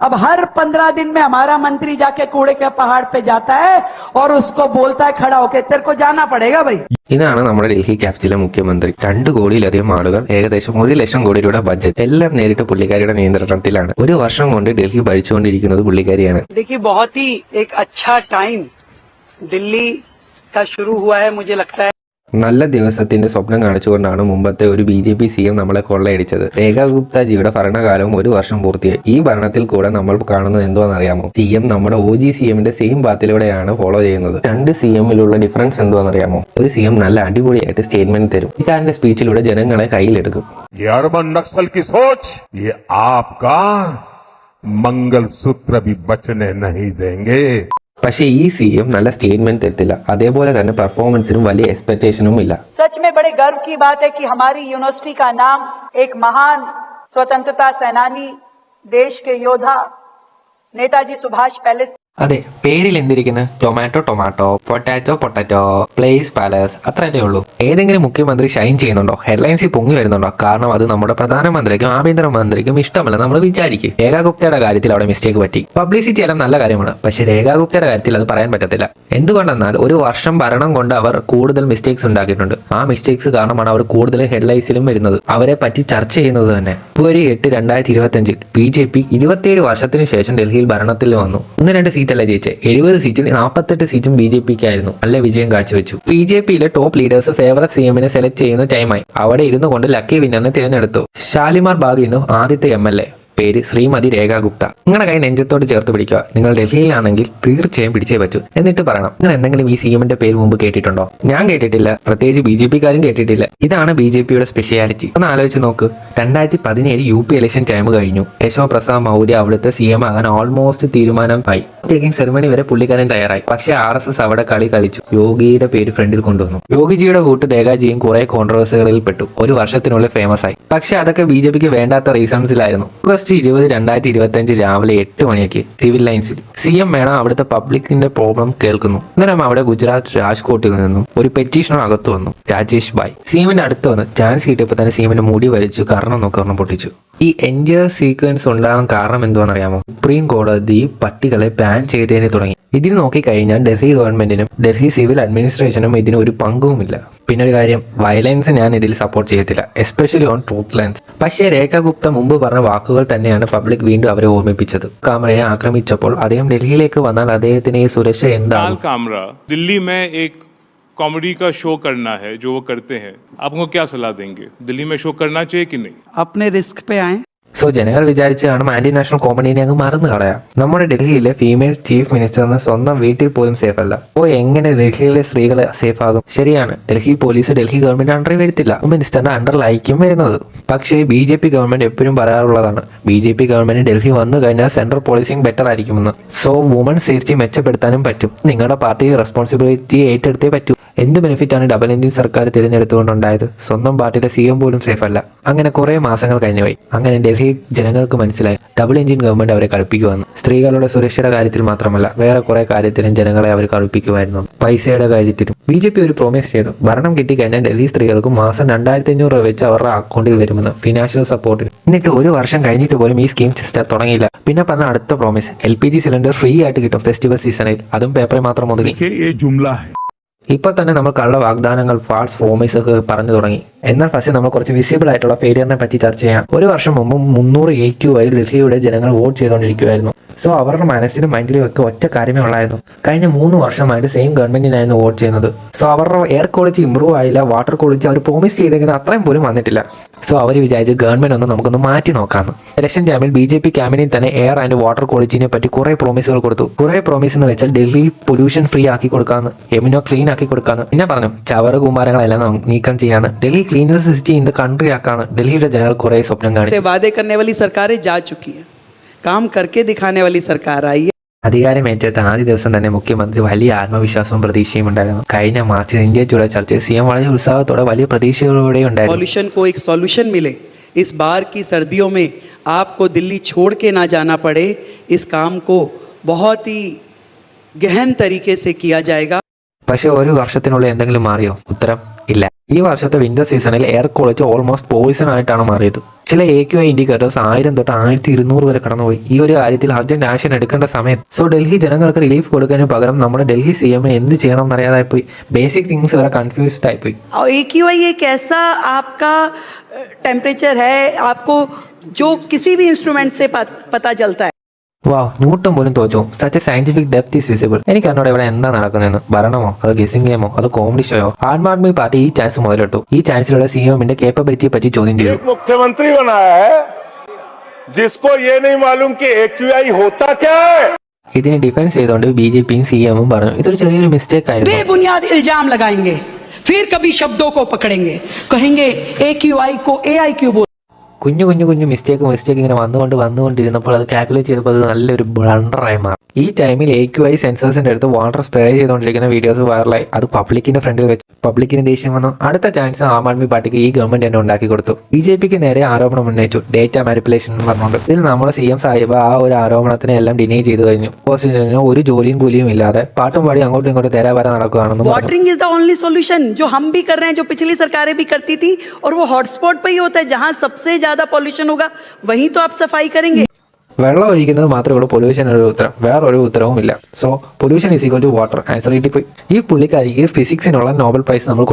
अब हर 15 दिन में हमारा मंत्री जाके कूड़े के पहाड़ पे जाता है और उसको बोलता है खड़ा होके तेरे को जाना पड़ेगा भाई। ഇതാണ് നമ്മുടെ ഡൽഹി ക്യാപിറ്റലിലെ മുഖ്യമന്ത്രി. 2 കോടിയിലധികം ആളുകൾ, ഏകദേശം 1 ലക്ഷം കോടി രൂപയുടെ ബഡ്ജറ്റ് എല്ലാം നേരിട്ട് പുള്ളിക്കാരിയുടെ നിയന്ത്രണത്തിലാണ്. ഒരു വർഷം കൊണ്ട് ഡൽഹി ഭരിച്ചുകൊണ്ടിരിക്കുന്നത് പുള്ളിക്കാരിയാണ്. देखिए बहुत ही एक अच्छा टाइम दिल्ली का शुरू हुआ है मुझे लगता है. നല്ല ദിവസത്തിന്റെ സ്വപ്നം കാണിച്ചുകൊണ്ടാണ് മുമ്പത്തെ ഒരു BJP CM നമ്മളെ കൊള്ളയടിച്ചത്. രേഖാ ഗുപ്തജിയുടെ ഭരണകാലവും 1 വർഷം പൂർത്തിയായി. ഈ ഭരണത്തിൽ കൂടെ നമ്മൾ കാണുന്നത് എന്തുവാണെന്നറിയാമോ? CM നമ്മുടെ OG CMന്റെ സെയിം പാത്തിലൂടെയാണ് ഫോളോ ചെയ്യുന്നത്. 2 CMലുള്ള ഡിഫറൻസ് എന്തുവാണെന്നറിയാമോ? ഒരു CM നല്ല അടിപൊളിയായിട്ട് സ്റ്റേറ്റ്മെന്റ് തരും. ഇക്കാരന്റെ സ്പീച്ചിലൂടെ ജനങ്ങളെ കയ്യിലെടുക്കും. ये अर्बन नक्सल की सोच, ये आपका मंगलसूत्र भी बचने नहीं देंगे. പക്ഷേ ഈ CM നല്ല സ്റ്റേറ്റ്മെന്റ് തരത്തില്ല. അതേപോലെ തന്നെ പെർഫോമൻസിനും വലിയ എക്സ്പെക്ടേഷനും ഇല്ല. सच में बड़े गर्व की बात है कि हमारी यूनिवर्सिटी का नाम एक महान स्वतंत्रता सेनानी, देश के योद्धा नेताजी सुभाष पहले. അതെ, പേരിൽ എന്തിരിക്കുന്നു? Tomato tomato, potato potato, place palace, അത്രയല്ലേ ഉള്ളൂ. ഏതെങ്കിലും മുഖ്യമന്ത്രി ഷൈൻ ചെയ്യുന്നുണ്ടോ? ഹെഡ്ലൈൻസിൽ പൊങ്ങി വരുന്നുണ്ടോ? കാരണം അത് നമ്മുടെ പ്രധാനമന്ത്രിക്കും ആഭ്യന്തരമന്ത്രിക്കും ഇഷ്ടമല്ല നമ്മൾ വിചാരിക്കും. രേഖാ ഗുപ്തയുടെ കാര്യത്തിൽ അവിടെ മിസ്റ്റേക്ക് പറ്റി. പബ്ലിസിറ്റി എല്ലാം നല്ല കാര്യമാണ്, പക്ഷേ രേഖാ ഗുപ്തയുടെ കാര്യത്തിൽ അത് പറയാൻ പറ്റത്തില്ല. എന്തുകൊണ്ടെന്നാൽ ഒരു വർഷം ഭരണം കൊണ്ട് അവർ കൂടുതൽ മിസ്റ്റേക്സ് ഉണ്ടാക്കിയിട്ടുണ്ട്. ആ മിസ്റ്റേക്സ് കാരണമാണ് അവർ കൂടുതൽ ഹെഡ്ലൈൻസിലും വരുന്നത്, അവരെ പറ്റി ചർച്ച ചെയ്യുന്നത് തന്നെ. ഫെബ്രുവരി 8, 2025 BJP 27 വർഷത്തിന് ശേഷം ഡൽഹിയിൽ ഭരണത്തിൽ വന്നു. 1-2 സീറ്റല്ല ജയിച്ചത്. 70 സീറ്റിൽ 48 സീറ്റും BJPക്കായിരുന്നു. നല്ല വിജയം കാഴ്ചവെച്ചു. BJPയിലെ ടോപ്പ് ലീഡേഴ്സ് ഫേവററ്റ് CMനെ സെലക്ട് ചെയ്യുന്ന ടൈമായി. അവിടെ ഇരുന്നു കൊണ്ട് ലക്കി വിന്നറിനെ തിരഞ്ഞെടുത്തു. ഷാലിമാർ ബാഗ് ഇന്നു ആദ്യത്തെ MLA. പേര് ശ്രീമതി രേഖാ ഗുപ്ത. നിങ്ങളുടെ കൈ നെഞ്ചത്തോട് ചേർത്ത് പിടിക്കുക. നിങ്ങൾ ഡൽഹിയിലാണെങ്കിൽ തീർച്ചയായും പിടിച്ചേ പറ്റൂ. എന്നിട്ട് പറയണം, നിങ്ങൾ എന്തെങ്കിലും ഈ CMന്റെ പേര് മുമ്പ് കേട്ടിട്ടുണ്ടോ? ഞാൻ കേട്ടിട്ടില്ല, പ്രത്യേകിച്ച് BJPക്കാരും കേട്ടിട്ടില്ല. ഇതാണ് BJPയുടെ സ്പെഷ്യാലിറ്റി. ഒന്ന് ആലോചിച്ച് നോക്ക്. 2017 UP ഇലക്ഷൻ ടൈം കഴിഞ്ഞു. കേശവ പ്രസാദ് മൗര്യ അവിടുത്തെ CM ആകാൻ ഓൾമോസ്റ്റ് തീരുമാനമായി. ടേക്കിംഗ് സെറിമണി വരെ പുള്ളിക്കാരൻ തയ്യാറായി. പക്ഷേ RSS അവിടെ കളി കളിച്ചു. യോഗിയുടെ പേര് ഫ്രണ്ടിൽ കൊണ്ടുവന്നു. യോഗിജിയുടെ കൂട്ട് രേഖാജിയും കുറെ കോൺട്രവേഴ്സികളിൽ പെട്ടു. 1 വർഷത്തിനുള്ളിൽ ഫേമസ് ആയി. പക്ഷേ അതൊക്കെ BJPക്ക് വേണ്ടാത്ത റീസൺസിലായിരുന്നു. August 20, 2025 രാവിലെ 8 മണിക്ക് സിവിൽ ലൈൻസിൽ CM വേണം അവിടുത്തെ പബ്ലിക്കിന്റെ പ്രോബ്ലം കേൾക്കുന്നു. അന്നേരം അവിടെ ഗുജറാത്ത് രാജ്കോട്ടിൽ നിന്നും ഒരു പെറ്റീഷണർ അകത്ത് വന്നു, രാജേഷ് ഭായ്. CMന്റെ അടുത്ത് വന്ന് ചാൻസ് കിട്ടിയപ്പോൾ തന്നെ CMന്റെ മുടി വലിച്ചു, കാരണം നോക്കി പൊട്ടിച്ചു. ഈ എൻജോയ് സീക്വൻസ് ഉണ്ടാകാൻ കാരണം എന്തുവാണെന്നറിയാമോ? സുപ്രീം കോടതി പട്ടികളെ ബാൻ ചെയ്തതിനെ തുടങ്ങി. ഇതിന് നോക്കിക്കഴിഞ്ഞാൽ ഡൽഹി ഗവൺമെന്റിനും ഡൽഹി സിവിൽ അഡ്മിനിസ്ട്രേഷനും ഇതിന് ഒരു പങ്കുമില്ല. പിന്നെ ഒരു കാര്യം, വയലൻസ് ഞാൻ ഇതിൽ സപ്പോർട്ട് ചെയ്യത്തില്ല, എസ്പെഷ്യലി ഓൺ ട്രൂത്ത് ലൈൻസ്. പക്ഷേ രേഖാ ഗുപ്ത മുമ്പ് പറഞ്ഞ വാക്കുകൾ തന്നെയാണ് പബ്ലിക് വീണ്ടും അവരെ ഓർമ്മിപ്പിച്ചത്. കാമറയെ ആക്രമിച്ചപ്പോൾ അദ്ദേഹം ഡൽഹിയിലേക്ക് വന്നാൽ അദ്ദേഹത്തിന് ഈ സുരക്ഷ എന്താണ്? दिल्ली में एक कॉमेडी का शो करना है जो वो करते हैं, आपको क्या सलाह देंगे? दिल्ली में शो करना चाहिए कि नहीं? अपने रिस्क पे आए. സോ ജനങ്ങൾ വിചാരിച്ച് കാണും ആന്റി നാഷണൽ കോമഡീനെ അങ്ങ് മറന്നു കളയാം. നമ്മുടെ ഡൽഹിയിലെ ഫീമെയിൽ ചീഫ് മിനിസ്റ്ററിന് സ്വന്തം വീട്ടിൽ പോലും സേഫ് അല്ല. അപ്പോൾ എങ്ങനെ ഡൽഹിയിലെ സ്ത്രീകളെ സേഫ് ആകും? ശരിയാണ്, ഡൽഹി പോലീസ് ഡൽഹി ഗവൺമെന്റ് അണ്ടറിൽ വരുത്തില്ല, മിനിസ്റ്ററിന്റെ അണ്ടറിലായിരിക്കും വരുന്നത്. പക്ഷേ BJP ഗവൺമെന്റ് എപ്പോഴും പറയാറുള്ളതാണ്, BJP ഗവൺമെന്റ് ഡൽഹി വന്നു കഴിഞ്ഞാൽ സെൻട്രൽ പോലീസിംഗ് ബെറ്റർ ആയിരിക്കുമെന്ന്. സോ വുമൺ സേഫ്റ്റി മെച്ചപ്പെടുത്താനും പറ്റും. നിങ്ങളുടെ പാർട്ടി റെസ്പോൺസിബിലിറ്റി ഏറ്റെടുത്തേ പറ്റൂ. എന്ത് ബെനിഫിറ്റാണ് ഡബിൾ എഞ്ചിൻ സർക്കാർ തിരഞ്ഞെടുത്തുകൊണ്ടുണ്ടായത്? സ്വന്തം പാർട്ടിയുടെ CM പോലും സേഫ് അല്ല. അങ്ങനെ കുറെ മാസങ്ങൾ കഴിഞ്ഞുപോയി. അങ്ങനെ ഡൽഹി ജനങ്ങൾക്ക് മനസ്സിലായി ഡബിൾ എഞ്ചിൻ ഗവൺമെന്റ് അവരെ കളിപ്പിക്കുവാന്ന്. സ്ത്രീകളുടെ സുരക്ഷയുടെ കാര്യത്തിൽ മാത്രമല്ല, വേറെ കുറെ കാര്യത്തിലും ജനങ്ങളെ അവർ കളിപ്പിക്കുമായിരുന്നു. പൈസയുടെ കാര്യത്തിലും BJP ഒരു പ്രോമിസ് ചെയ്തു, ഭരണം കിട്ടിക്കഴിഞ്ഞാൽ ഡൽഹി സ്ത്രീകൾക്ക് മാസം 2500 രൂപ വെച്ച് അവരുടെ അക്കൗണ്ടിൽ വരുമെന്ന്, ഫിനാൻഷ്യൽ സപ്പോർട്ടിന്. എന്നിട്ട് 1 വർഷം കഴിഞ്ഞിട്ട് പോലും ഈ സ്കീം തുടങ്ങിയില്ല. പിന്നെ പറഞ്ഞ അടുത്ത പ്രോമിസ്, LPG സിലിണ്ടർ ഫ്രീ ആയിട്ട് കിട്ടും ഫെസ്റ്റിവൽ സീസണിൽ. അതും പേപ്പറിൽ മാത്രം ഒതുങ്ങി. ഇപ്പൊ തന്നെ നമ്മൾ കള്ള വാഗ്ദാനങ്ങൾ, ഫാൾസ് പ്രോമിസ് ഒക്കെ പറഞ്ഞു തുടങ്ങി. എന്നാൽ പക്ഷേ നമ്മൾ കുറച്ച് വിസിബിൾ ആയിട്ടുള്ള ഫെയിലിയറിനെ പറ്റി ചർച്ച ചെയ്യാം. 1 വർഷം മുമ്പ് 300 AQ ഡൽഹിയുടെ ജനങ്ങൾ വോട്ട് ചെയ്തുകൊണ്ടിരിക്കുമായിരുന്നു. സോ അവരുടെ മനസ്സിലും മൈൻഡിലും ഒക്കെ ഒറ്റ കാര്യമേ ഉള്ളായിരുന്നു, കഴിഞ്ഞ 3 വർഷമായിട്ട് സെയിം ഗവൺമെന്റിനായിരുന്നു വോട്ട് ചെയ്യുന്നത്. സോ അവരുടെ എയർ ക്വാളിറ്റി ഇമ്പ്രൂവ് ആയില്ല, വാട്ടർ ക്വാളിറ്റി അവർ പ്രോമിസ് ചെയ്തെങ്കിൽ അത്രയും പോലും വന്നിട്ടില്ല. സോ അവർ വിചാരിച്ച് ഗവൺമെന്റ് ഒന്ന് നമുക്കൊന്ന് മാറ്റി നോക്കാമെന്ന്. ഇലക്ഷൻ ടൈമിൽ BJP ക്യാമ്പിനിൽ തന്നെ എയർ ആൻഡ് വാട്ടർ ക്വാളിറ്റിനെ പറ്റി കുറെ പ്രോമിസുകൾ കൊടുത്തു. കുറെ പ്രോമിസ് എന്ന് വെച്ചാൽ ഡൽഹി പൊല്യൂഷൻ ഫ്രീ ആക്കി കൊടുക്കാന്ന്, യമുന ക്ലീൻ ആക്കി കൊടുക്കാന്ന്. പിന്നെ പറഞ്ഞു ചവറ് കുമാരങ്ങളെല്ലാം നീക്കം ചെയ്യാന്ന്, Delhi cleanest city in the country ആക്കാന്ന്. ഡൽഹിയുടെ ജനങ്ങൾ കുറെ സ്വപ്നം കാണിച്ചു. वादे करने वाली सरकारें जा चुकी है, काम करके दिखाने वाली सरकार आई है. അധികാരമേറ്റെടുത്ത ആദ്യ ദിവസം തന്നെ മുഖ്യമന്ത്രി വലിയ ആത്മവിശ്വാസവും പ്രതീക്ഷയും ഉണ്ടായിരുന്നു. കഴിഞ്ഞ മാർച്ചിൽ ഇന്ത്യ ചുട ചർച്ചയിൽ CM വളരെ ഉത്സാഹത്തോടെ വലിയ പ്രതീക്ഷകളോടെ ഉണ്ടായിരുന്നു. पॉल्यूशन को एक सॉल्यूशन मिले, इस बार की सर्दियों में आपको दिल्ली छोड़ के ना जाना पड़े, इस काम को बहुत ही गहन तरीके से किया जाएगा. പക്ഷെ 1 വർഷത്തിനുള്ളിൽ എന്തെങ്കിലും മാറിയോ? ഉത്തരം ഇല്ല. ഈ വർഷത്തെ വിന്റർ സീസണിൽ എയർ ക്വാളിറ്റി ഓൾമോസ്റ്റ് പോയിസൺ ആയിട്ടാണ് മാറിയത്. ചില AQI ഇൻഡിക്കേറ്റേഴ്സ് 1000 തൊട്ട് 1200 വരെ കടന്നുപോയി. ഈ ഒരു കാര്യത്തിൽ അർജന്റ് ആക്ഷൻ എടുക്കേണ്ട സമയത്ത് സോ ഡൽഹി ജനങ്ങൾക്ക് റിലീഫ് കൊടുക്കുന്നതിന് പകരം നമ്മുടെ ഡൽഹി CM എന്ത് ചെയ്യണം എന്നറിയാതായി പോയി. ബേസിക് തിങ്സ് വരെ കൺഫ്യൂസ്ഡ് ആയിപ്പോയി. AQI एक ऐसा आपका टेम्परेचर है, आपको जो किसी भी इंस्ट्रूमेंट से पता चलता है. വാ, ന്യൂട്ടൺ പോലും തോറ്റു. Such A scientific depth is visible. എനിക്ക് എന്നോട് ഇവിടെ എന്താ നടക്കുന്നതെന്ന്. ഭരണമോ അതോ ഗെസിംഗ് ഗെയിമോ അതോ കോമഡി ഷോയോ? ആം ആദ്മി പാർട്ടി ഈ ചാൻസ് മുതലെടുത്തു. ഈ ചാൻസിലൂടെ CMന്റെ കേപ്പബിലിറ്റിയെ പറ്റി ചോദ്യം ചെയ്തു. मुख्यमंत्री बनाया है जिसको ये नहीं मालूम कि AQI होता क्या है. ഇതിനെ ഡിഫെൻസ് ചെയ്തുകൊണ്ട് BJPയും CMഉം പറഞ്ഞു ഇതൊരു ചെറിയൊരു മിസ്റ്റേക്ക് ആയിരുന്നു. बेबुनियाद इल्जाम लगाएंगे, फिर कभी शब्दों को पकड़ेंगे, कहेंगे AQI को AIQ बोल. കുഞ്ഞു മിസ്റ്റേക്ക് ഇങ്ങനെ വന്നുകൊണ്ടിരുന്നപ്പോൾ അത് കാൽക്കുലേറ്റ് ചെയ്തപ്പോൾ അത് നല്ലൊരു ബ്ലണ്ടറായി മാറി. ഈ ടൈമിൽ AQI സെൻസേഴ്സിന്റെ അടുത്ത് വാട്ടർ സ്പ്രേ ചെയ്തുകൊണ്ടിരിക്കുന്ന വീഡിയോസ് വൈറലായി. അത് പബ്ലിക്കിന്റെ ഫ്രണ്ടിൽ വെച്ച് പബ്ലിക്കിന് ദേഷ്യം വന്നു. അടുത്ത ചാൻസ് ആം ആദ്മി പാർട്ടിക്ക് ഈ ഗവൺമെന്റ് തന്നെ ഉണ്ടാക്കി കൊടുത്തു. BJPക്ക് നേരെ ആരോപണം ഉന്നയിച്ചു, ഡേറ്റ മാനിപ്പുലേഷൻ പറഞ്ഞുകൊണ്ട്. ഇതിൽ നമ്മുടെ CM സാഹിബ് ആ ഒരു ആരോപണത്തിനെ എല്ലാം ഡിനൈ ചെയ്തു കഴിഞ്ഞു. ഓപ്പോസിഷന് ഒരു ജോലിയും കൂലിയും ഇല്ലാതെ പാട്ടും പാടി അങ്ങോട്ടും ഇങ്ങോട്ടും തേരാപാര നടക്കുകയാണെന്ന് പറഞ്ഞു. Watering is the only solution, जो हम भी कर रहे हैं, जो पिछली सरकारें भी करती थी, और वो हॉटस्पॉट पे ही होता है. जहां सबसे ज्यादा पॉल्यूशन होगा वहीं तो आप सफाई करेंगे. വെള്ളം ഒഴിക്കുന്നത് മാത്രമേ ഉള്ളൂ പൊല്യൂഷൻ ഒരു ഉത്തരം, വേറൊരു ഉത്തരവും ഇല്ല. So pollution is equal to water. Answer കിട്ടിപ്പോയി. ഈ പുള്ളിക്കാരിക്ക് ഫിസിക്സിനുള്ള നോബൽ പ്രൈസ് നമ്മൾ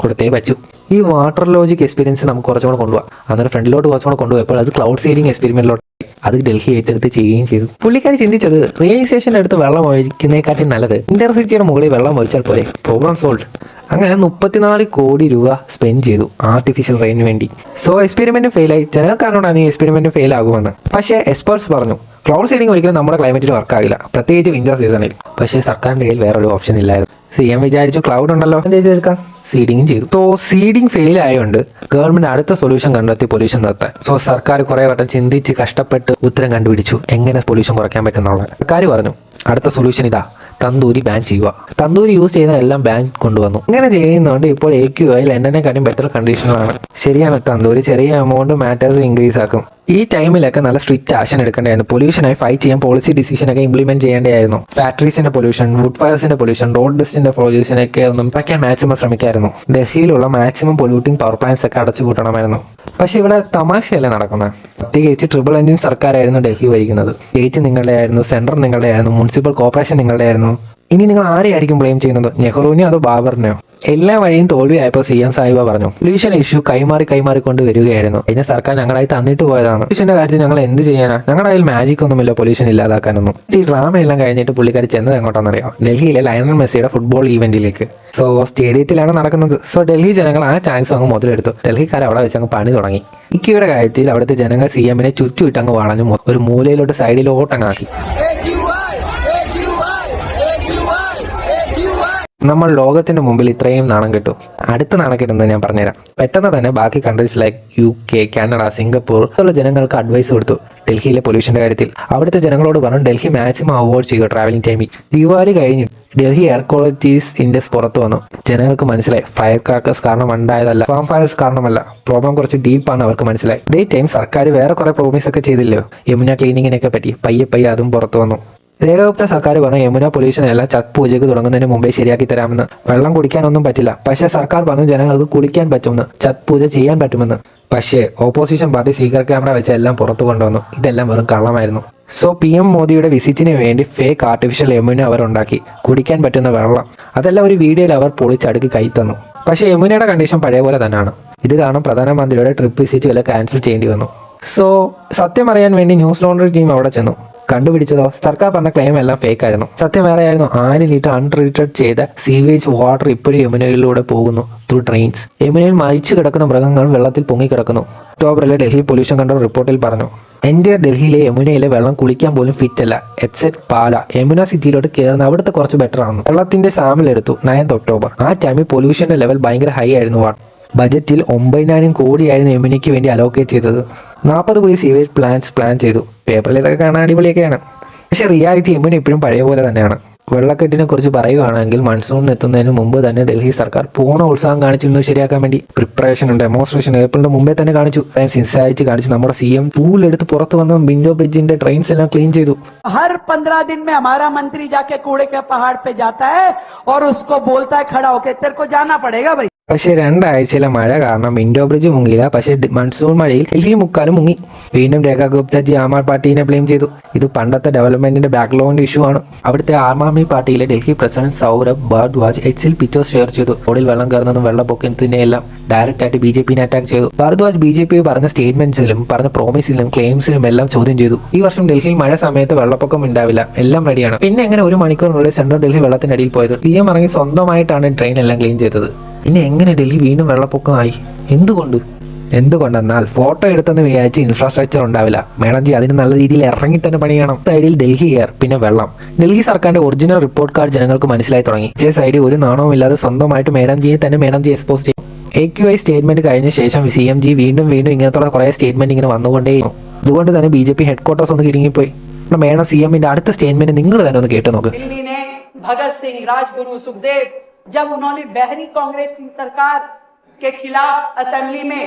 കൊടുത്തേ പറ്റൂ. ഈ വാട്ടർ ലോജിക് എക്സ്പീരിയൻസ് നമുക്ക് കുറച്ചുകൂടെ കൊണ്ടുപോകാം. അന്നേരം ഫ്രണ്ടിലോട്ട് കുറച്ചുകൂടെ കൊണ്ടുപോയപ്പോൾ അത് ക്ലൗഡ് സീഡിംഗ് എക്സ്പെരിമെന്റിലോട്ട് അത് ഡൽഹി ഏറ്റെടുത്ത് ചെയ്യുകയും ചെയ്തു. പുള്ളിക്കാരി ചിന്തിച്ചത് റെയിലിംഗ് സ്റ്റേഷൻ്റെ അടുത്ത് വെള്ളം ഒഴിക്കുന്നതിനെക്കാട്ടി നല്ലത് ഇന്റർസിറ്റിയുടെ മുകളിൽ വെള്ളം ഒഴിച്ചാൽ പോരെ, പ്രോബ്ലം സോൾവ്. അങ്ങനെ 34 കോടി രൂപ സ്പെൻഡ് ചെയ്തു ആർട്ടിഫിഷ്യൽ റെയിന് വേണ്ടി. സോ എക്സ്പെരിമെന്റ് ഫെയിലായി. ജനങ്ങൾക്കാണോടാണ് ഈ എക്സ്പെരിമെന്റ് ഫെയിൽ ആകുമെന്ന്. പക്ഷേ എക്സ്പേർട്സ് പറഞ്ഞു ക്ലൗഡ് സീഡിംഗ് ഒരിക്കലും നമ്മുടെ ക്ലൈമറ്റിൽ വർക്കാകില്ല, പ്രത്യേകിച്ച് വിന്റർ സീസണിൽ. പക്ഷേ സർക്കാരിന്റെ കയ്യിൽ വേറൊരു ഓപ്ഷൻ ഇല്ലായിരുന്നു. CM വിചാരിച്ചു ക്ലൗഡ് ഉണ്ടല്ലോ എടുക്കാം, സീഡിങ്ങും ചെയ്തു. സോ സീഡിങ് ഫെയിൽ ആയതുകൊണ്ട് ഗവൺമെന്റ് അടുത്ത സൊല്യൂഷൻ കണ്ടെത്തി പൊല്യൂഷൻ നിർത്താൻ. സോ സർക്കാർ കുറെ വട്ടം ചിന്തിച്ച് കഷ്ടപ്പെട്ട് ഉത്തരം കണ്ടുപിടിച്ചു എങ്ങനെ പൊല്യൂഷൻ കുറയ്ക്കാൻ പറ്റുന്നുള്ള. സർക്കാർ പറഞ്ഞു അടുത്ത സൊല്യൂഷൻ ഇതാ, തന്തൂരി ബാൻ ചെയ്യുക. തന്തൂരി യൂസ് ചെയ്യുന്ന എല്ലാം ബാൻ കൊണ്ടുവന്നു. ഇങ്ങനെ ചെയ്യുന്നതുകൊണ്ട് ഇപ്പോൾ AQI ലണ്ടനെക്കാളും ബെറ്റർ കണ്ടീഷനിലാണ്. ശരിയാണ്, തന്തൂരി ചെറിയ എമൗണ്ട് മാറ്റേഴ്സ് ഇൻക്രീസ് ആക്കും. ഈ ടൈമിലൊക്കെ നല്ല സ്ട്രിക്റ്റ് ആക്ഷൻ എടുക്കേണ്ടതായിരുന്നു. പൊല്യൂഷനായി ഫൈറ്റ് ചെയ്യാൻ പോളിസി ഡിസിഷനൊക്കെ ഇംപ്ലിമെന്റ് ചെയ്യേണ്ടതായിരുന്നു. ഫാക്ടറീസിന്റെ പൊല്യൂഷൻ, വുഡ് ഫയർസിന്റെ പൊല്യൂഷൻ, റോഡ് ഡസ്റ്റിന്റെ പൊല്യൂഷനൊക്കെ ഒന്നും വയ്ക്കാൻ മാക്സിമം ശ്രമിക്കായിരുന്നു. ഡൽഹിയിലുള്ള മാക്സിമം പൊല്യൂട്ടിംഗ് പവർ പ്ലാന്റ്സ് ഒക്കെ അടച്ചുപൂട്ടണമായിരുന്നു. പക്ഷെ ഇവിടെ തമാശയല്ലേ നടക്കുന്നത്. പ്രത്യേകിച്ച് ട്രിപ്പിൾ എഞ്ചിൻ സർക്കാരായിരുന്നു ഡൽഹി ഭരിക്കുന്നത്. സ്റ്റേറ്റ് നിങ്ങളുടെ ആയിരുന്നു, സെൻട്രൽ നിങ്ങളുടെ ആയിരുന്നു, മുനിസിപ്പൽ കോർപ്പറേഷൻ നിങ്ങളുടെ ആയിരുന്നു. ഇനി നിങ്ങൾ ആരെയായിരിക്കും ബ്ലെയിം ചെയ്യുന്നത്, നെഹ്റുവിനെയോ അതോ ബാബറിനെയോ? എല്ലാ വഴിയും തോൽവിയായപ്പോൾ CM സാഹിബ പറഞ്ഞു പൊല്യൂഷൻ ഇഷ്യൂ കൈമാറിക്കൊണ്ട് വരികയായിരുന്നു. കഴിഞ്ഞ സർക്കാർ ഞങ്ങളായി തന്നിട്ട് പോയതാണ്. പൊല്യൂഷന്റെ കാര്യത്തിൽ ഞങ്ങൾ എന്ത് ചെയ്യാനാ, ഞങ്ങളുടെ കയ്യിൽ മാജിക് ഒന്നുമില്ല പൊല്യൂഷൻ ഇല്ലാതാക്കാനൊന്നും. ഈ ഡ്രാമ എല്ലാം കഴിഞ്ഞിട്ട് പുള്ളിക്കാരി ചെന്നത് എങ്ങോട്ടാണെന്നറിയാം, ഡൽഹിയിലെ ലയണൽ മെസ്സിയുടെ ഫുട്ബോൾ ഈവന്റിലേക്ക്. സോ സ്റ്റേഡിയത്തിലാണ് നടക്കുന്നത്. സോ ഡൽഹി ജനങ്ങൾ ആ ചാൻസ് അങ്ങ് മുതലെടുത്തു. ഡൽഹിക്കാർ അവിടെ വെച്ച് അങ്ങ് പണി തുടങ്ങി. ഇക്കയുടെ കാര്യത്തിൽ അവിടുത്തെ ജനങ്ങൾ CMനെ ചുറ്റുമിട്ട് അങ്ങ് വളഞ്ഞു ഒരു മൂലയിലോട്ട് സൈഡിലോട്ട് അങ്ങ് ആക്കി. നമ്മൾ ലോകത്തിന്റെ മുമ്പിൽ ഇത്രയും നാണം കിട്ടും. അടുത്ത നാണം കിട്ടുന്നത് ഞാൻ പറഞ്ഞുതരാം. പെട്ടെന്ന് തന്നെ ബാക്കി countries like UK, Canada, Singapore ഉള്ള ജനങ്ങൾക്ക് അഡ്വൈസ് കൊടുത്തു ഡൽഹിയിലെ പൊല്യൂഷന്റെ കാര്യത്തിൽ. അവിടുത്തെ ജനങ്ങളോട് പറഞ്ഞു ഡൽഹി മാക്സിമം അവോയ്ഡ് ചെയ്യുക ട്രാവലിംഗ് ടൈമിൽ. ദിവാലി കഴിഞ്ഞു ഡൽഹി എയർ ക്വാളിറ്റീസ് ഇൻഡെക്സ് പുറത്തു വന്നു. ജനങ്ങൾക്ക് മനസ്സിലായി ഫയർ ക്രാക്കേഴ്സ് കാരണം ഉണ്ടായതല്ല, ഫാം ഫയർസ് കാരണമല്ല, പ്രോബ്ലം കുറച്ച് ഡീപ്പാണ് അവർക്ക് മനസ്സിലായി. ഇതേ ടൈം സർക്കാർ വേറെ കുറെ പ്രോമിസ് ഒക്കെ ചെയ്തില്ലോ, യമുന ക്ലീനിങ്ങിനൊക്കെ പറ്റി. പയ്യെ അതും പുറത്തു വന്നു. രേഖാഗുപ്ത സർക്കാർ പറഞ്ഞു യമുന പൊല്യൂഷൻ എല്ലാം ഛത് പൂജയ്ക്ക് തുടങ്ങുന്നതിന് മുമ്പേ ശരിയാക്കി തരാമെന്ന്. വെള്ളം കുടിക്കാനൊന്നും പറ്റില്ല, പക്ഷേ സർക്കാർ പറഞ്ഞു ജനങ്ങൾക്ക് കുളിക്കാൻ പറ്റുമെന്ന്, ഛത് പൂജ ചെയ്യാൻ പറ്റുമെന്ന്. പക്ഷേ ഓപ്പോസിഷൻ പാർട്ടി സീക്രട്ട് ക്യാമറ വെച്ച് എല്ലാം പുറത്തു കൊണ്ടുവന്നു. ഇതെല്ലാം വെറും കള്ളമായിരുന്നു. സോ PM മോദിയുടെ വിസിറ്റിന് വേണ്ടി ഫേക്ക് ആർട്ടിഫിഷ്യൽ യമുന അവർ ഉണ്ടാക്കി, കുടിക്കാൻ പറ്റുന്ന വെള്ളം. അതെല്ലാം ഒരു വീഡിയോയിൽ അവർ പൊളിച്ചടുക്കി കൈ തന്നു. പക്ഷേ യമുനയുടെ കണ്ടീഷൻ പഴയ പോലെ തന്നെയാണ്. ഇത് കാരണം പ്രധാനമന്ത്രിയുടെ ട്രിപ്പ് വിസിറ്റ് വില ക്യാൻസൽ ചെയ്യേണ്ടി വന്നു. സോ സത്യം അറിയാൻ വേണ്ടി ന്യൂസ് ലോണ്ടറി ടീം അവിടെ ചെന്നു. കണ്ടുപിടിച്ചതോ സർക്കാർ പറഞ്ഞ ക്ലെയിം എല്ലാം ഫേക്ക് ആയിരുന്നു. സത്യം വേറെയായിരുന്നു. 1000 ലിറ്റർ അൺട്രീറ്റഡ് ചെയ്ത സീവേജ് വാട്ടർ ഇപ്പോഴും യമുനയിലൂടെ പോകുന്നു ത്രൂ ട്രെയിൻസ്. യമുനയിൽ മരിച്ചു കിടക്കുന്ന മൃഗങ്ങൾ വെള്ളത്തിൽ പൊങ്ങിക്കിടക്കുന്നു. ഒക്ടോബറിലെ ഡൽഹി പൊല്യൂഷൻ കൺട്രോൾ റിപ്പോർട്ടിൽ പറഞ്ഞു എൻ്റെ ഡൽഹിയിലെ യമുനയിലെ വെള്ളം കുളിക്കാൻ പോലും ഫിറ്റ് അല്ല. എക്സെപ്റ്റ് പാല. യമുന സിറ്റിയിലോട്ട് കയറുന്ന അവിടുത്തെ കുറച്ച് ബെറ്റർ ആണ്. വെള്ളത്തിന്റെ സാമ്പിൾ എടുത്തു 9th ഒക്ടോബർ. ആ ടൈമിൽ പൊല്യൂഷന്റെ ലെവൽ ഭയങ്കര ഹൈ ആയിരുന്നു. ബജറ്റിൽ 9,000 കോടിയായിരുന്നു യമുനയ്ക്ക് വേണ്ടി അലോക്കേറ്റ് ചെയ്തത്. 40 കോടി സീവേജ് പ്ലാൻ ചെയ്തു. പേപ്പറിലൊക്കെ കാണാൻ അടിപൊളിയൊക്കെയാണ്. പക്ഷേ റിയാലിറ്റി യമുന ഇപ്പോഴും പഴയ പോലെ തന്നെയാണ്. വെള്ളക്കെട്ടിനെ കുറിച്ച് പറയുകയാണെങ്കിൽ മൺസൂൺ എത്തുന്നതിന് മുമ്പ് തന്നെ ഡൽഹി സർക്കാർ പൂർണ്ണ ഉത്സാഹം കാണിച്ചിരുന്നു ശരിയാക്കാൻ വേണ്ടി. പ്രിപ്പറേഷനും ഡെമോൺസ്ട്രേഷൻ ഏപ്രിലിന്റെ മുമ്പേ തന്നെ കാണിച്ചു. സിൻസാരിച്ച് കാണിച്ചു. നമ്മുടെ CM ടൂലെടുത്ത് പുറത്ത് വന്ന വിൻഡോ ബ്രിഡ്ജിന്റെ ട്രെയിൻസ് എല്ലാം ക്ലീൻ ചെയ്തു. हर 15 दिन में हमारा मंत्री जाके कूड़े के पहाड़ पे जाता है और उसको बोलता है खड़ा होके तेरे को जाना पड़ेगा भाई. പക്ഷേ 2 ആഴ്ചയിലെ മഴ കാരണം വിൻഡോ ബ്രിഡ്ജ് മുങ്ങിയില്ല. പക്ഷേ മൺസൂൺ മഴയിൽ ഡൽഹി മുക്കാലും മുങ്ങി. വീണ്ടും രേഖാ ഗുപ്തജി ആം ആദ്മി പാർട്ടിനെ ബ്ലെയിം ചെയ്തു. ഇത് പണ്ടത്തെ ഡെവലപ്മെന്റിന്റെ ബാക്ക്ഗ്രൗണ്ട് ഇഷ്യൂ ആണ്. അവിടുത്തെ ആം ആദ്മി പാർട്ടിയിലെ ഡൽഹി പ്രസിഡന്റ് സൗരഭ് ഭാരദ്വാജ് എക്സിൽ പിക്ചേഴ്സ് ഷെയർ ചെയ്തു. റോഡിൽ വെള്ളം കയറുന്നതും വെള്ളപ്പൊക്കത്തിനെ എല്ലാം ഡയറക്റ്റ് ആയിട്ട് BJP അറ്റാക്ക് ചെയ്തു. ഭാരദ്വാജ് BJP പറഞ്ഞ സ്റ്റേറ്റ്മെന്റ്സിലും പറഞ്ഞ പ്രോമിസിലും ക്ലെയിംസിലും എല്ലാം ചോദ്യം ചെയ്തു. ഈ വർഷം ഡൽഹിയിൽ മഴ സമയത്ത് വെള്ളപ്പൊക്കം ഉണ്ടാവില്ല, എല്ലാം റെഡിയാണ്. പിന്നെ എങ്ങനെ 1 മണിക്കൂറിനുള്ളിൽ സെൻട്രൽ ഡൽഹി വെള്ളത്തിനടിയിൽ പോയത്? CM ഇറങ്ങി സ്വന്തമായിട്ടാണ് ട്രെയിൻ എല്ലാം ക്ലീൻ ചെയ്തത്. പിന്നെ എങ്ങനെ ഡൽഹി വീണ്ടും വെള്ളപ്പൊക്കമായി? എന്തുകൊണ്ടെന്നാൽ ഫോട്ടോ എടുത്തെന്ന് വിചാരിച്ച് ഇൻഫ്രാസ്ട്രക്ചർ ഉണ്ടാവില്ല. മേഡം ജി അതിന് നല്ല രീതിയിൽ ഇറങ്ങി തന്നെ പണിയണം. സൈഡിൽ ഡൽഹി എയർ, പിന്നെ വെള്ളം. ഡൽഹി സർക്കാരിന്റെ ഒറിജിനൽ റിപ്പോർട്ട് കാർഡ് ജനങ്ങൾക്ക് മനസ്സിലായി തുടങ്ങി. സൈഡിൽ ഒരു നാണവുമില്ലാതെ സ്വന്തമായിട്ട് മേഡം ജിയെ തന്നെ മേഡം ജി എക്സ്പോസ് ചെയ്യും. AQI സ്റ്റേറ്റ്മെന്റ് കഴിഞ്ഞ ശേഷം CM ജി വീണ്ടും ഇങ്ങനത്തെ കുറേ സ്റ്റേറ്റ്മെന്റ് ഇങ്ങനെ വന്നുകൊണ്ടേയിരുന്നു. അതുകൊണ്ട് തന്നെ BJP ഹെഡ്ക്വാർട്ടേഴ്സ് ഒന്ന് കിടങ്ങിപ്പോയി. മേഡം CMന്റെ അടുത്ത സ്റ്റേറ്റ്മെന്റ് നിങ്ങൾ തന്നെ ഒന്ന് കേട്ടു നോക്ക്. दिल्ली ने भगत सिंह, राजगुरु, सुखदेव, जब उन्होंने बहरी कांग्रेस की सरकार के खिलाफ असेंबली में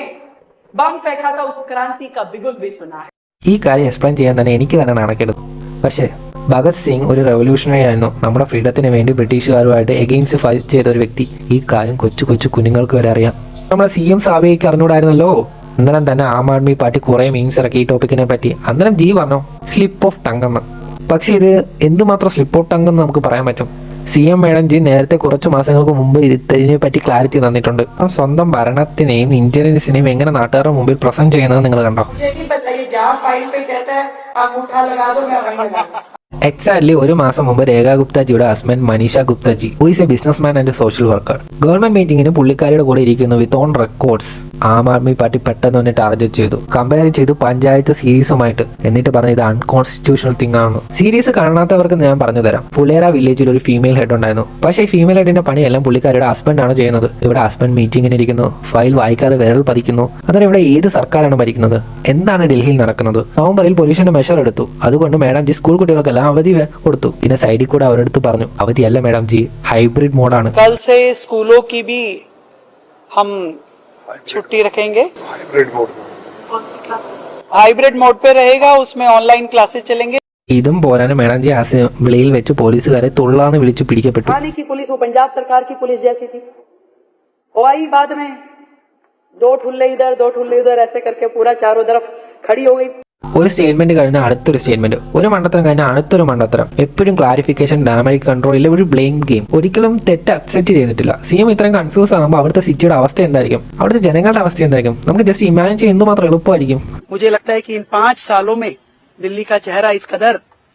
बम फेंका था, उस क्रांति का बिगुल भी सुना है. ഈ കാര്യം എക്സ്പ്ലെയിൻ ചെയ്യാൻ തന്നെ എനിക്ക് തന്നെ നാണക്കേടും. പക്ഷേ ഭഗത് സിംഗ് ഒരു റെവല്യൂഷണറി ആയിരുന്നു. നമ്മുടെ ഫ്രീഡത്തിന് വേണ്ടി ബ്രിട്ടീഷുകാരുമായിട്ട് എഗെയിൻസ്റ്റ് ഫൈറ്റ് ചെയ്ത ഒരു വ്യക്തി. ഈ കാര്യം കൊച്ചു കുഞ്ഞുങ്ങൾക്ക് വരെ അറിയാം. നമ്മുടെ CM സാബിക്ക് അറിഞ്ഞൂടായിരുന്നല്ലോ. അന്നേരം തന്നെ ആം ആദ്മി പാർട്ടി കുറെ മീംസ് ഇറക്കി ഈ ടോപ്പിക്കിനെ പറ്റി. അന്നേരം ജി പറഞ്ഞു സ്ലിപ്പ് ഓഫ് ടങ് എന്ന്. പക്ഷെ ഇത് എന്തുമാത്രം സ്ലിപ്പ് ഓഫ് ടങ് എന്ന് നമുക്ക് പറയാൻ പറ്റും? CM മേഡം ജി നേരത്തെ കുറച്ച് മാസങ്ങൾക്ക് മുമ്പ് ഇതിനെ പറ്റി ക്ലാരിറ്റി തന്നിട്ടുണ്ട്. സ്വന്തം ഭരണത്തിനെയും ഇന്റലിജൻസിനെയും എങ്ങനെ നാട്ടുകാരുടെ മുമ്പിൽ പ്രസന്റ് ചെയ്യുന്നത് നിങ്ങൾ കണ്ടോ? എക്സാക്ട്ലി 1 മാസം മുമ്പ് രേഖാ ഗുപ്തജിയുടെ husband Manisha Guptaji, who is a businessman and social worker, government മീറ്റിംഗിന് പുള്ളിക്കാരിയുടെ കൂടെ ഇരിക്കുന്നു with on records. Aam Aadmi Party പെട്ടെന്ന് തന്നെ ടാർഗറ്റ് ചെയ്തു, കമ്പയർ ചെയ്തു പഞ്ചായത്ത് സീരീസുമായിട്ട്. എന്നിട്ട് പറഞ്ഞു ഇത് അൺകോൺസ്റ്റിറ്റ്യൂഷണൽ തിങ് ആണെന്ന്. സീരീസ് കാണാത്തവർക്ക് ഞാൻ പറഞ്ഞു തരാം. ഫുലേറ വില്ലേജിൽ ഒരു ഫീമെയിൽ ഹെഡ് ഉണ്ടായിരുന്നു. പക്ഷേ ഈ ഫീമെയിൽ ഹെഡിന്റെ പണിയെല്ലാം പുള്ളിക്കാരുടെ ഹസ്ബൻഡ് ആണ് ചെയ്യുന്നത്. ഇവിടെ ഹസ്ബൻഡ് മീറ്റിംഗിന് ഇരിക്കുന്നു, ഫയൽ വായിക്കാതെ വിരൽ പതിക്കുന്നു. അന്നേരം ഇവിടെ ഏത് സർക്കാരാണ് ഭരിക്കുന്നത്? എന്താണ് ഡൽഹിയിൽ നടക്കുന്നത്? നവംബറിൽ പൊല്യൂഷന്റെ മെഷർ എടുത്തു. അതുകൊണ്ട് മേഡം ജി സ്കൂൾ കുട്ടികൾക്കെല്ലാം അവധി കൊടുത്തു. പിന്നെ സൈഡിൽ കൂടെ അവരെടുത്ത് പറഞ്ഞു അവധിയല്ല മേഡം ജി, ഹൈബ്രിഡ് മോഡാണ്. कल से स्कूलों की भी हम छुट्टी रखेंगे. हाइब्रिड मोड पे रहेगा, उसमें ऑनलाइन क्लासेस चलेंगे. ഇതും പോരാന് മേഡം ജി അസംബ്ലിയിൽ വെച്ച് പോലീസുകാരെ തുള്ളാന്ന് വിളിച്ചു പിടിക്കപ്പെട്ടു. हाल की पुलिस वो पंजाब सरकार की पुलिस जैसी थी. वो आई बाद में 2 ठुल्ले इधर 2 ठुल्ले उधर ऐसे करके पूरा चारों तरफ खड़ी हो गई. ഒരു സ്റ്റേറ്റ്മെന്റ് കഴിഞ്ഞാൽ അടുത്തൊരു സ്റ്റേറ്റ്മെന്റ്, ഒരു മണ്ടത്തരം കഴിഞ്ഞാൽ അടുത്തൊരു മണ്ടത്തരം. എപ്പോഴും ക്ലാരിഫിക്കേഷൻ, ഡാമേജ് കൺട്രോൾ ഇല്ല, ഒരു ബ്ലെയിം ഗെയിം. ഒരിക്കലും തെറ്റ് അക്സെപ്റ്റ് ചെയ്തിട്ടില്ല. CM ഇത്രയും കൺഫ്യൂസ് ആകുമ്പോൾ അവിടുത്തെ സിറ്റിയുടെ അവസ്ഥ എന്തായിരിക്കും? അവിടുത്തെ ജനങ്ങളുടെ അവസ്ഥ എന്തായിരിക്കും? നമുക്ക് ജസ്റ്റ് ഇമാജിൻ ചെയ്യുന്നത് മാത്രം എളുപ്പമായിരിക്കും. मुझे लगता है कि इन 5 सालों में दिल्ली का चेहरा इस कदर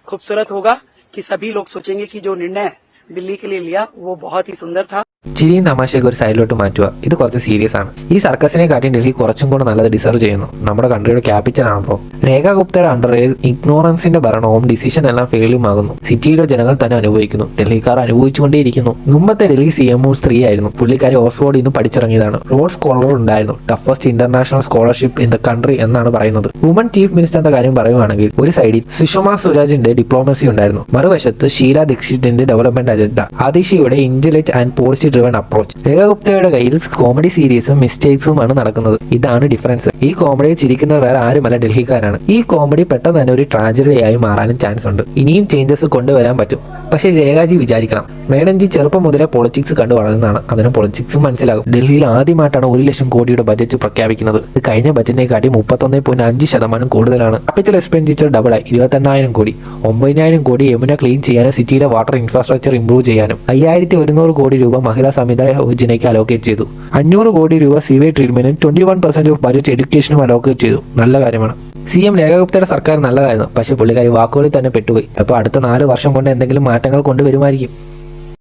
खूबसूरत होगा कि सभी लोग सोचेंगे कि जो निर्णय दिल्ली के लिए लिया वो बहुत ही सुंदर था. ചിരിയും തമാശയൊക്കെ ഒരു സൈഡിലോട്ട് മാറ്റുക. ഇത് കുറച്ച് സീരിയസ് ആണ്. ഈ സർക്കസിനെ കാട്ടിയും ഡൽഹി കുറച്ചും കൂടെ നല്ലത് ഡിസർവ് ചെയ്യുന്നു. നമ്മുടെ കൺട്രിയുടെ ക്യാപിറ്റൽ ആണല്ലോ. രേഖാ ഗുപ്തയുടെ അണ്ടറിൽ ഇഗ്നോറൻസിന്റെ ഭരണവും ഡിസിഷൻ എല്ലാം ഫെയിലും ആകുന്നു. സിറ്റിയിലെ ജനങ്ങൾ തന്നെ അനുഭവിക്കുന്നു, ഡൽഹിക്കാർ അനുഭവിച്ചുകൊണ്ടേയിരിക്കുന്നു. മുമ്പത്തെ ഡൽഹി CM സ്ത്രീ ആയിരുന്നു. പുള്ളിക്കാരി ഓക്സ്ഫോർഡിൽ നിന്ന് പഠിച്ചിറങ്ങിയതാണ്. റോഡ് സ്കോളർ ഉണ്ടായിരുന്നു. Toughest international scholarship in the country എന്നാണ് പറയുന്നത്. വുമൺ ചീഫ് മിനിസ്റ്ററിന്റെ കാര്യം പറയുവാണെങ്കിൽ ഒരു സൈഡിൽ സുഷമ സ്വരാജിന്റെ ഡിപ്ലോമസി ഉണ്ടായിരുന്നു, മറുവശത്ത് ഷീല ദീക്ഷിതിന്റെ ഡെവലപ്മെന്റ് അജണ്ട, ആദിഷിയുടെ intelligent and policy driven approach. Rekha ഗുപ്തയുടെ കയ്യിൽ കോമഡി സീരീസും മിസ്റ്റേക്സും ആണ് നടക്കുന്നത്. ഇതാണ് ഡിഫറൻസ്. ഈ കോമഡിയിൽ ചിരിക്കുന്നത് വേറെ ആരുമല്ല, ഡൽഹിക്കാരാണ്. ഈ കോമഡി പെട്ടെന്ന് തന്നെ ഒരു ട്രാജഡിയായി മാറാനും ചാൻസ് ഉണ്ട്. ഇനിയും ചേഞ്ചസ് കൊണ്ടുവരാൻ പറ്റും. പക്ഷേ രേഖാജി വിചാരിക്കണം, മേഡം ജി ചെറുപ്പം മുതലേ പൊളിറ്റിക്സ് കണ്ടു വളർന്നതാണ്. അതിന് പൊളിറ്റിക്സും മനസ്സിലാകും. ഡൽഹിയിൽ ആദ്യമായിട്ടാണ് 1 ലക്ഷം കോടിയുടെ ബജറ്റ് പ്രഖ്യാപിക്കുന്നത്. ഇത് കഴിഞ്ഞ ബജറ്റിനെക്കാട്ടി 31.5% കൂടുതലാണ്. ക്യാപിറ്റൽ എക്സ്പെൻഡിച്ചർ ഡബിളായി 28,000 കോടി. 9,000 കോടി യമുന ക്ലീൻ ചെയ്യാനും സിറ്റിയിലെ വാട്ടർ ഇൻഫ്രാസ്ട്രക്ചർ ഇംപ്രൂവ് ചെയ്യാനും. 5,100 കോടി രൂപ മഹിളാ സമിതി യോജനയ്ക്ക് അലോക്കേറ്റ് ചെയ്തു. 500 കോടി രൂപ സിവേജ് ട്രീറ്റ്മെന്റിനും 21% ഓഫ് ബജറ്റ് എഡ്യൂക്കേഷനും അലോക്കേറ്റ് ചെയ്തു. നല്ല കാര്യമാണ്. CM രേഖാ ഗുപ്തയുടെ സർക്കാർ നല്ലതായിരുന്നു. പക്ഷേ പുള്ളിക്കാരി വാക്കുകളിൽ തന്നെ പെട്ടുപോയി. അപ്പോൾ അടുത്ത 4 വർഷം കൊണ്ട് എന്തെങ്കിലും മാറ്റങ്ങൾ കൊണ്ടുവരുമായിരിക്കും.